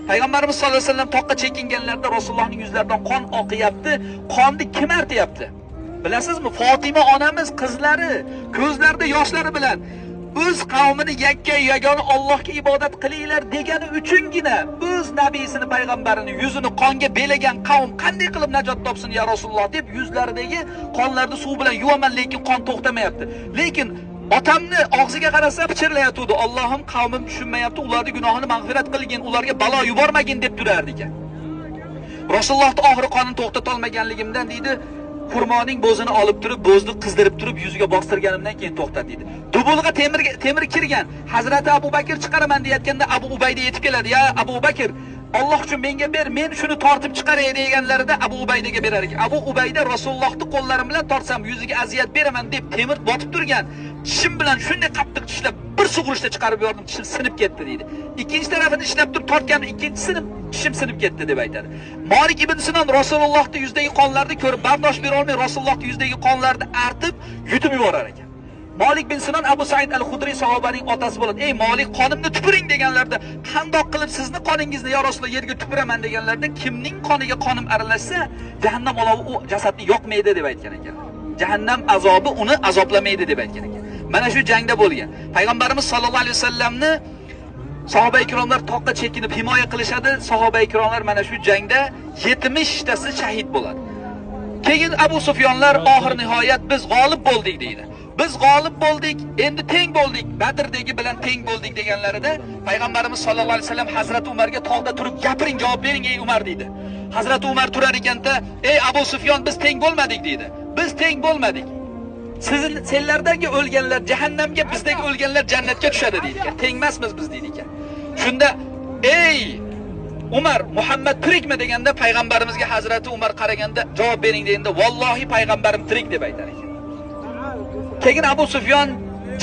Payg'ambarimiz sollallohu alayhi vasallam toqqa chekinganlarda Rasulullohning yuzlaridan qon oqyapti. Qonni kim artyapti? Bilasizmi? Fatima onamiz qizlari ko'zlarida yoshlari bilan o'z qavmini yagona Allohga ibodat qilinglar degani uchungina o'z nabiyisini, payg'ambarini yuzini qonga belagan qavm qanday qilib najot topsin ya Rasululloh deb yuzlaridagi qonlarni suv bilan yuvaman, lekin qon to'xtamayapti. Lekin otamni og'ziga qarasa pichirlayotdi. Allohim qavmim tushunmayapti, ularning gunohini mag'firat qilgin, ularga balo yubormagin deb turardi ekan. Rasulullohning oxiri qonini to'xtata olmaganligimdan deydi, xurmoning bo'zini olib turib, bo'zni qizdirib turib yuziga bostirganimdan keyin to'xtat deydi. Dubulga temir kirgan Hazrati Abu Bakr chiqaraman deyotganda Abu Ubayda yetib keladi. Ya Abu Bakr, Alloh uchun menga ber, men shuni tortib chiqaray deganlarida Abu Ubaydaga berar ekan. Abu Ubayda Rasulullohning qo'llarim bilan tortsam yuziga aziyat beraman deb temir botib turgan. Tishim bilan shunday qattiq tishlab bir sug'urishda chiqarib yordim, tishim sinib ketdi deydi. Ikkinchi tarafini ishlab turib tortgan, ikkinchisini tishim sinib ketdi deb aytadi. Malik ibn Sinon Rasulullohning yuzdagi qonlarni ko'rib bardosh bera olmay Rasulullohning yuzdagi qonlarni artib yutib yuborar ekan. Malik bin Sinon Abu Said al-Khudri sahobaning otasi bo'ladi. Ey Malik, qonimni tupuring deganlarda, qandoq qilib sizni qoningizni ya Rasululloh yerga tupuraman deganlarda, kimning qoniga qonim aralashsa, jahannam olovi u jasadni yoqmaydi deb aytgan ekan. Jahannam azobi uni azoblamaydi deb aytgan ekan. Mana shu jangda bo'lgan. Payg'ambarimiz sollallohu alayhi vasallamni sahoba ikromlar toqqa chekinib himoya qilishadi. Sahoba ikromlar mana shu jangda 70 tasi shahid bo'ladi. Keyin Abu Sufyonlar oxir nihoyat biz g'olib bo'ldik deydi. Biz g'olib bo'ldik, endi teng bo'ldik, Badrdagi bilan teng bo'ldik deganlarida Payg'ambarimiz sollallohu alayhi vasallam Hazrat Umarga tog'da turib gapiring, javob bering ey Umar deydi. Hazrat Umar turar ekanda, ey Abu Sufyon, biz teng bo'lmadik deydi. Biz teng bo'lmadik. Senlardagi o'lganlar jahannamga, bizdagi o'lganlar jannatga tushadi deydi ekan. Tengmasmiz biz deydi ekan. Shunda ey Umar, Muhammad tirikmi deganda payg'ambarimizga Hazrati Umar qaraganda javob bering deganda, vallohi payg'ambarim tirik deb aytar ekan. Keyin Abu Sufyon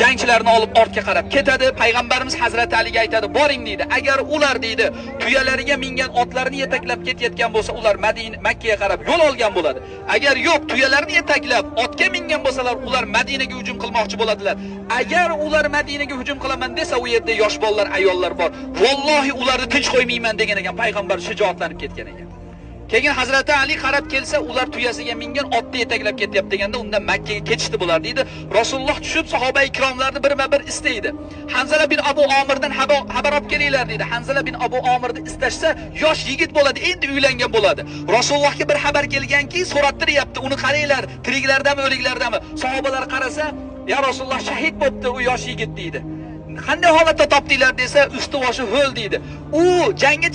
jangchilarni olib ortga qarab ketadi. Payg'ambarimiz Hazrati Aliga aytadi, boring deydi. Agar ular deydi tuyalariga mingan otlarni yetaklab ketayotgan bo'lsa, ular Makkaga qarab yo'l olgan bo'ladi. Agar yo'q, tuyalarini yetaklab otga mingan bo'lsalar, ular Madinaga hujum qilmoqchi bo'ladilar. Agar ular Madinaga hujum qilaman desa, u yerda yosh bolalar, ayollar bor. Vallohi ularni tinch qo'ymayman degan ekan. Payg'ambar shijoatlanib ketgan ekan. Keyin Hazrati Ali qarab kelsa, ular tuyasiga mingan otni yetaklab ketyapti deganda, undan Makkaga ketishdi bular deydi. Rasululloh tushib sahoba ikromlarni birma-bir istaydi. Hanzala bin Abu Omirdan xabar olib kelinglar deydi. Hanzala bin Abu Omirni istashsa, yosh yigit bo'ladi, endi uylangan bo'ladi. Rasulullohga bir xabar kelganki, so'rattiryapti, uni qaranglar, tiriklardami, o'liklardami? Sahobalar qarasa, ya Rasululloh shahid bo'libdi u yosh yigit deydi. Qanday holatda topdinglar desa, usti boshi ho'l deydi. U jangga